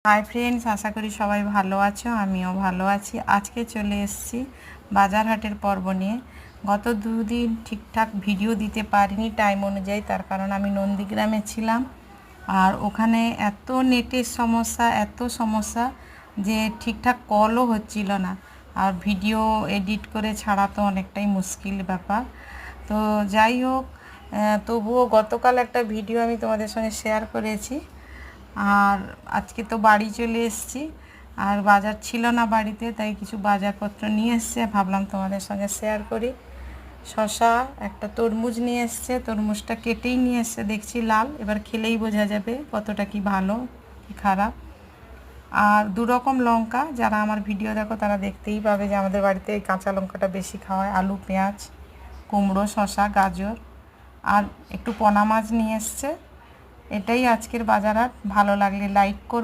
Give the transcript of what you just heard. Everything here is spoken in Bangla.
হাই ফ্রেন্ডস, আশা করি সবাই ভালো আছো। আমিও ভালো আছি। আজকে চলে এসেছি বাজার হাটের পর্ব নিয়ে। গত দুদিন ঠিকঠাক ভিডিও দিতে পারিনি টাইম অনুযায়ী, তার কারণ আমি নন্দীগ্রামে ছিলাম। আর ওখানে এত নেটের সমস্যা, এত সমস্যা যে ঠিকঠাক কলও হচ্ছিল না। আর ভিডিও এডিট করে ছাড়া তো অনেকটাই মুশকিল ব্যাপার। তো যাই হোক, তবুও গতকাল একটা ভিডিও আমি তোমাদের সঙ্গে শেয়ার করেছি। আর আজকে তো বাড়ি চলে এসেছি, আর বাজার ছিল না বাড়িতে, তাই কিছু বাজারপত্র নিয়ে এসছে, ভাবলাম তোমাদের সঙ্গে শেয়ার করি। শসা, একটা তরমুজ নিয়ে এসছে, তরমুজটা কেটেই নিয়ে এসছে, দেখছি লাল, এবার খেলেই বোঝা যাবে কতটা কি ভালো কি খারাপ। আর 2 রকম লঙ্কা, যারা আমার ভিডিও দেখো তারা দেখতেই পাবে যে আমাদের বাড়িতে এই কাঁচা লঙ্কাটা বেশি খাওয়া হয়। আলু, পেঁয়াজ, কুমড়ো, শসা, গাজর, আর একটু পোনা মাছ নিয়ে এসছে। এটাই আজকের বাজার হাট। ভালো লাগলে লাইক করো।